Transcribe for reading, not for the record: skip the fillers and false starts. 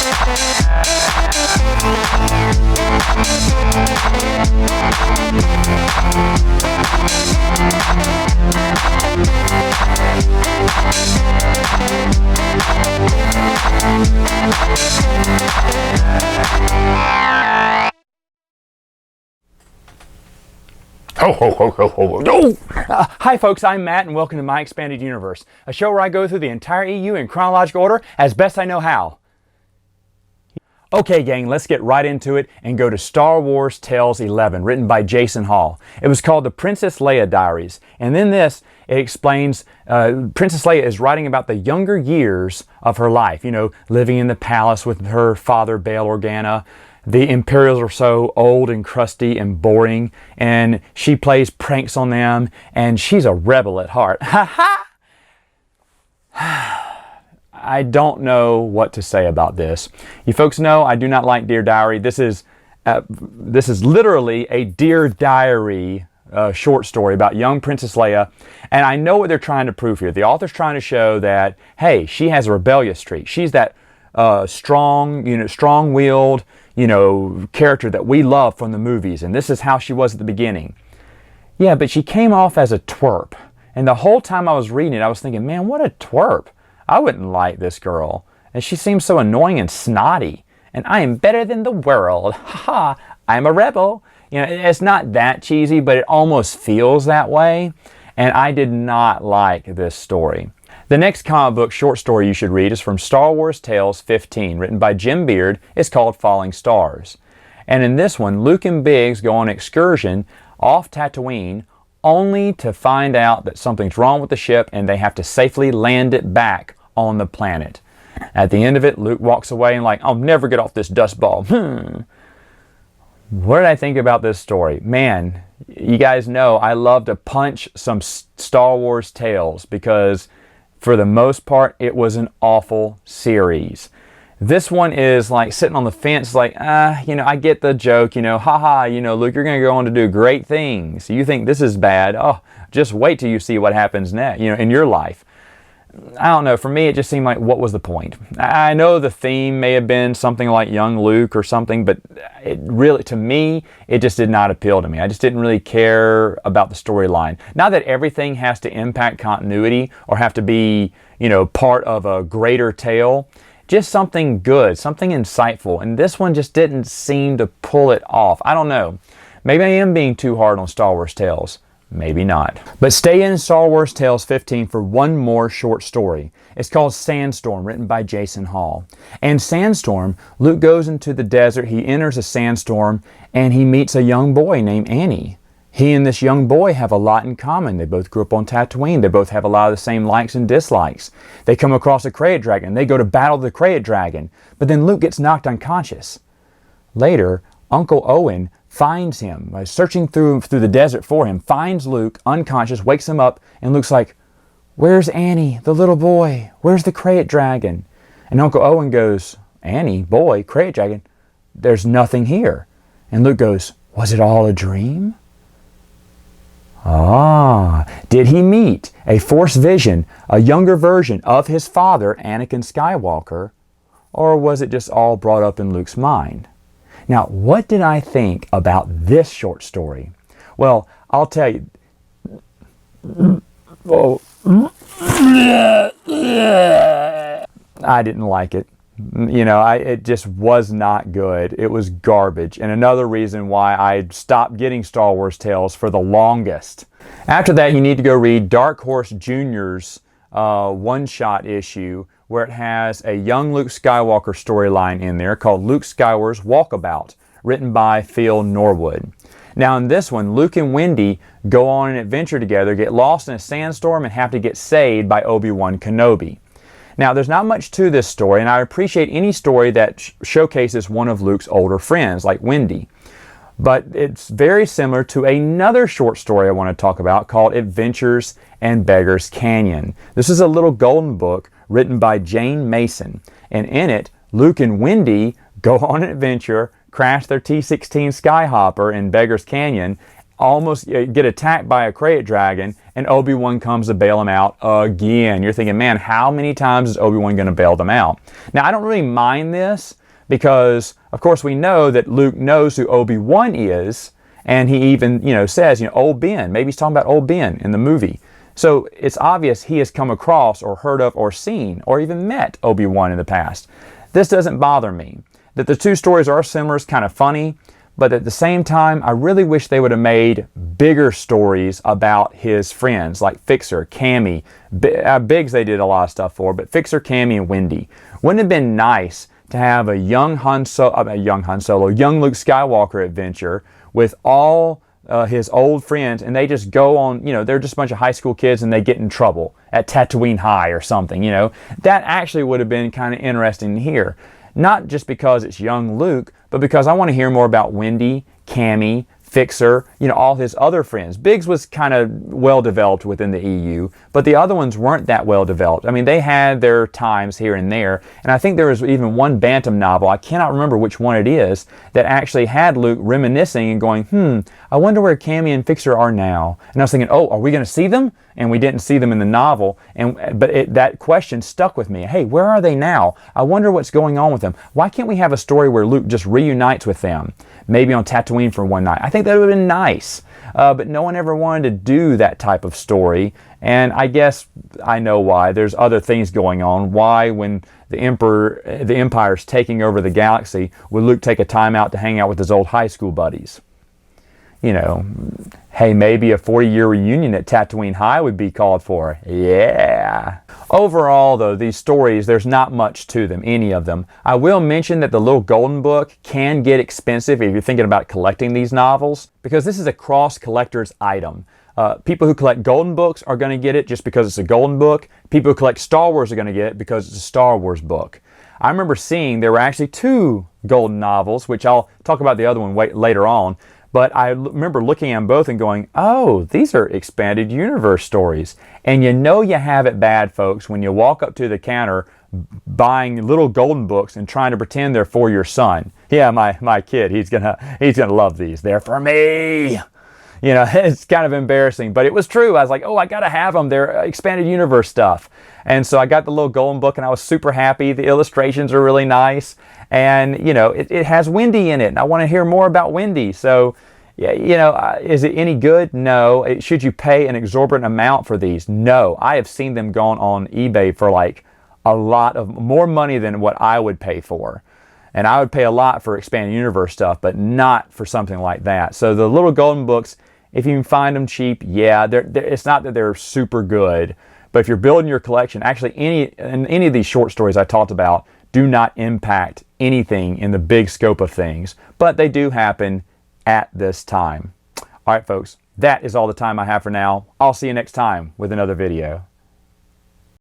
Ho, ho, ho, ho, ho, no! Hi folks, I'm Matt and welcome to My Expanded Universe, a show where I go through the entire EU in chronological order as best I know how. Okay gang, let's get right into it and go to Star Wars Tales 11, written by Jason Hall. It was called the Princess Leia Diaries, and in this it explains Princess Leia is writing about the younger years of her life, you know, living in the palace with her father Bail Organa. The Imperials are so old and crusty and boring, and she plays pranks on them, and she's a rebel at heart. Ha ha! I don't know what to say about this. You folks know I do not like Dear Diary. This is literally a Dear Diary short story about young Princess Leia, and I know what they're trying to prove here. The author's trying to show that, hey, she has a rebellious streak. She's that strong-willed, character that we love from the movies, and this is how she was at the beginning. Yeah, but she came off as a twerp, and the whole time I was reading it, I was thinking, man, what a twerp. I wouldn't like this girl, and she seems so annoying and snotty, and I am better than the world. Ha! I'm a rebel. It's not that cheesy, but it almost feels that way, and I did not like this story. The next comic book short story you should read is from Star Wars Tales 15, written by Jim Beard. It's called Falling Stars. And in this one, Luke and Biggs go on an excursion off Tatooine only to find out that something's wrong with the ship and they have to safely land it back on the planet. At the end of it, Luke walks away and I'll never get off this dust ball. What did I think about this story? Man, you guys know I love to punch some Star Wars tales because for the most part, it was an awful series. This one is like sitting on the fence, I get the joke, haha, Luke, you're going to go on to do great things. You think this is bad? Oh, just wait till you see what happens next, in your life. I don't know. For me, it just seemed like, what was the point? I know the theme may have been something like young Luke or something, but it really, to me, it just did not appeal to me. I just didn't really care about the storyline. Not that everything has to impact continuity or have to be, part of a greater tale. Just something good, something insightful. And this one just didn't seem to pull it off. I don't know. Maybe I am being too hard on Star Wars tales. Maybe not. But stay in Star Wars Tales 15 for one more short story. It's called Sandstorm, written by Jason Hall. And Sandstorm, Luke goes into the desert, he enters a sandstorm, and he meets a young boy named Annie. He and this young boy have a lot in common. They both grew up on Tatooine. They both have a lot of the same likes and dislikes. They come across a Krayt dragon. They go to battle the Krayt dragon. But then Luke gets knocked unconscious. Later, Uncle Owen finds him, by searching through the desert for him, finds Luke unconscious, wakes him up, and Luke's like, "Where's Annie, the little boy? Where's the Krayt dragon?" And Uncle Owen goes, "Annie, boy, Krayt dragon, there's nothing here." And Luke goes, "Was it all a dream?" Ah, did he meet a Force vision, a younger version of his father, Anakin Skywalker, or was it just all brought up in Luke's mind? Now, what did I think about this short story? Well, I'll tell you. I didn't like it. It just was not good. It was garbage. And another reason why I stopped getting Star Wars tales for the longest. After that, you need to go read Dark Horse Jr.'s one-shot issue, where it has a young Luke Skywalker storyline in there called Luke Skywalker's Walkabout, written by Phil Norwood. Now in this one, Luke and Wendy go on an adventure together, get lost in a sandstorm, and have to get saved by Obi-Wan Kenobi. Now there's not much to this story, and I appreciate any story that showcases one of Luke's older friends, like Wendy. But it's very similar to another short story I want to talk about called Adventures in Beggar's Canyon. This is a little golden book written by Jane Mason, and in it, Luke and Wendy go on an adventure, crash their T-16 Skyhopper in Beggar's Canyon, almost get attacked by a krayt dragon, and Obi-Wan comes to bail him out again. You're thinking, man, how many times is Obi-Wan going to bail them out? Now, I don't really mind this because, of course, we know that Luke knows who Obi-Wan is, and he even, says, old Ben. Maybe he's talking about old Ben in the movie. So it's obvious he has come across or heard of or seen or even met Obi-Wan in the past. This doesn't bother me. That the two stories are similar is kind of funny, but at the same time, I really wish they would have made bigger stories about his friends, like Fixer, Cammy. Biggs they did a lot of stuff for, but Fixer, Cammy, and Wendy. Wouldn't it have been nice to have a young Luke Skywalker adventure with all his old friends, and they just go on, they're just a bunch of high school kids and they get in trouble at Tatooine High or something, That actually would have been kind of interesting to hear. Not just because it's young Luke, but because I want to hear more about Wendy, Cammy, Fixer, all his other friends. Biggs was kind of well developed within the EU, but the other ones weren't that well developed. I mean, they had their times here and there, and I think there was even one Bantam novel, I cannot remember which one it is, that actually had Luke reminiscing and going, I wonder where Cammy and Fixer are now. And I was thinking, oh, are we going to see them? And we didn't see them in the novel, but that question stuck with me. Hey, where are they now? I wonder what's going on with them. Why can't we have a story where Luke just reunites with them? Maybe on Tatooine for one night. I think that would have been nice, but no one ever wanted to do that type of story, and I guess I know why. There's other things going on. Why, when the Empire's taking over the galaxy, would Luke take a time out to hang out with his old high school buddies? Hey, maybe a 40-year reunion at Tatooine High would be called for. Yeah. Overall, though, these stories, there's not much to them, any of them. I will mention that the Little Golden Book can get expensive if you're thinking about collecting these novels, because this is a cross-collector's item. People who collect Golden Books are going to get it just because it's a Golden Book. People who collect Star Wars are going to get it because it's a Star Wars book. I remember seeing there were actually 2 Golden novels, which I'll talk about the other one later on. But I remember looking at them both and going, oh, these are expanded universe stories. And you have it bad, folks, when you walk up to the counter buying little Golden Books and trying to pretend they're for your son. Yeah, my kid, he's gonna love these. They're for me. It's kind of embarrassing, but it was true. I was like, oh, I gotta have them. They're expanded universe stuff. And so I got the Little Golden Book and I was super happy. The illustrations are really nice. And, it has Wendy in it, and I want to hear more about Wendy. So, yeah, is it any good? No. Should you pay an exorbitant amount for these? No. I have seen them gone on eBay for like a lot of more money than what I would pay for. And I would pay a lot for expanded universe stuff, but not for something like that. So the Little Golden Books, if you can find them cheap, yeah, it's not that they're super good. But if you're building your collection, actually any of these short stories I talked about do not impact anything in the big scope of things, but they do happen at this time. All right, folks, that is all the time I have for now. I'll see you next time with another video.